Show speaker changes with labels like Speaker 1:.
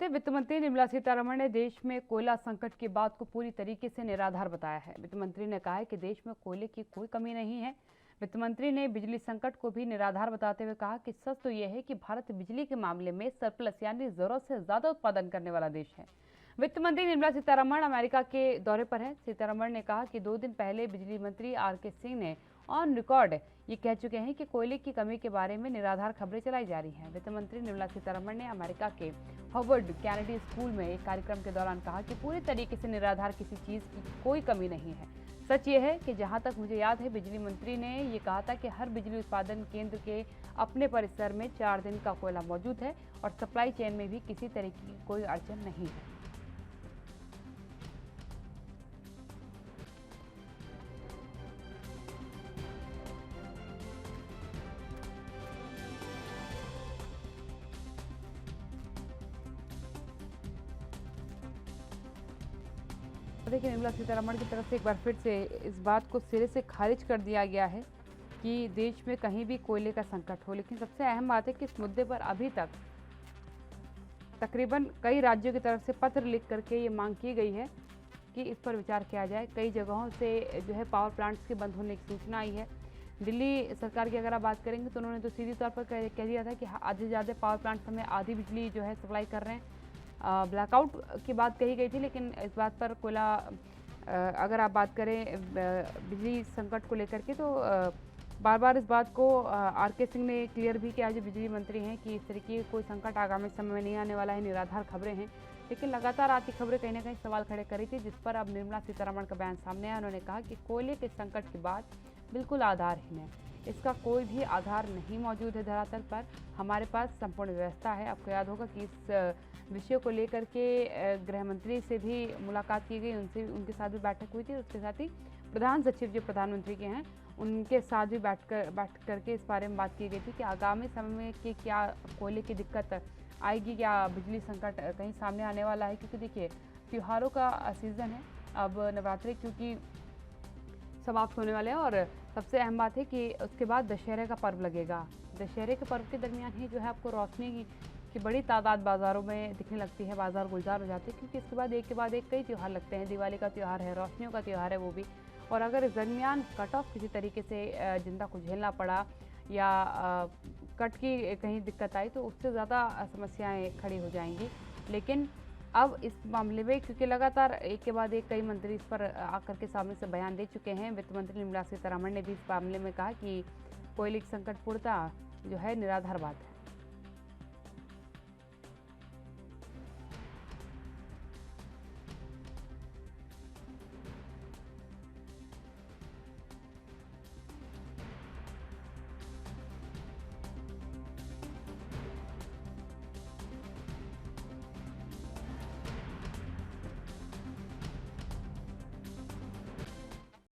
Speaker 1: नमस्ते। वित्त मंत्री निर्मला सीतारमण ने देश में कोयला संकट की बात को पूरी तरीके से निराधार बताया है। वित्त मंत्री ने कहा है कि देश में कोयले की कोई कमी नहीं है। वित्त मंत्री ने बिजली संकट को भी निराधार बताते हुए कहा कि सच तो यह है कि भारत बिजली के मामले में सरप्लस यानी जरूरत से ज्यादा उत्पादन करने वाला देश है। वित्त मंत्री निर्मला सीतारमण अमेरिका के दौरे पर है। सीतारमण ने कहा कि 2 दिन पहले बिजली मंत्री आर.के. सिंह ने ऑन रिकॉर्ड ये कह चुके हैं कि कोयले की कमी के बारे में निराधार खबरें चलाई जा रही हैं। वित्त मंत्री निर्मला सीतारमण ने अमेरिका के हार्वर्ड कैनेडी स्कूल में एक कार्यक्रम के दौरान कहा कि पूरी तरीके से निराधार किसी चीज की कोई कमी नहीं है। सच ये है कि जहां तक मुझे याद है, बिजली मंत्री ने ये कहा था कि हर बिजली उत्पादन केंद्र के अपने परिसर में 4 दिन का कोयला मौजूद है और सप्लाई चेन में भी किसी तरह की कोई अड़चन नहीं है। देखिए, निर्मला सीतारमण की तरफ से एक बार फिर से इस बात को सिरे से खारिज कर दिया गया है कि देश में कहीं भी कोयले का संकट हो। लेकिन सबसे अहम बात है कि इस मुद्दे पर अभी तक तकरीबन कई राज्यों की तरफ से पत्र लिख करके ये मांग की गई है कि इस पर विचार किया जाए। कई जगहों से जो है पावर प्लांट्स के बंद होने की सूचना आई है। दिल्ली सरकार की अगर आप बात करेंगे तो उन्होंने तो सीधी तौर पर कह दिया था कि आधे से ज़्यादा पावर प्लांट्स हमें आधी बिजली जो है सप्लाई कर रहे हैं। ब्लैकआउट की बात कही गई थी, लेकिन इस बात पर कोयला अगर आप बात करें बिजली संकट को लेकर के तो बार बार इस बात को आर.के. सिंह ने क्लियर भी किया, जो बिजली मंत्री हैं, कि इस तरीके की कोई संकट आगामी समय में नहीं आने वाला है, निराधार खबरें हैं। लेकिन लगातार आती खबरें कहीं ना कहीं सवाल खड़े कर रही थी, जिस पर अब निर्मला सीतारमण का बयान सामने आया। उन्होंने कहा कि कोयले के संकट की बात बिल्कुल आधारहीन है, इसका कोई भी आधार नहीं मौजूद है धरातल पर। हमारे पास संपूर्ण व्यवस्था है। आपको याद होगा कि इस विषय को लेकर के गृह मंत्री से भी मुलाकात की गई, उनके साथ भी बैठक हुई थी। उसके साथ ही प्रधान सचिव जो प्रधानमंत्री के हैं, उनके साथ भी बैठ करके इस बारे में बात की गई थी कि आगामी समय में कि क्या कोयले की दिक्कत आएगी, क्या बिजली संकट कहीं सामने आने वाला है। क्योंकि देखिए, त्योहारों का सीज़न है, अब नवरात्रि क्योंकि समाप्त होने वाले हैं और सबसे अहम बात है कि उसके बाद दशहरे का पर्व लगेगा। दशहरे के पर्व के दरमियान ही जो है आपको रोशनी की बड़ी तादाद बाज़ारों में दिखने लगती है, बाज़ार गुलजार हो जाते हैं, क्योंकि इसके बाद एक के बाद एक कई त्यौहार लगते हैं। दिवाली का त्यौहार है, रोशनियों का त्यौहार है वो भी। और अगर इस दरमियान कट ऑफ किसी तरीके से जनता को झेलना पड़ा या कट की कहीं दिक्कत आई तो उससे ज़्यादा समस्याएँ खड़ी हो जाएंगी। लेकिन अब इस मामले में क्योंकि लगातार एक के बाद एक कई मंत्री इस पर आकर के सामने से बयान दे चुके हैं। वित्त मंत्री निर्मला सीतारमण ने भी इस मामले में कहा कि कोयले की संकट पूर्णतः जो है निराधार बात है।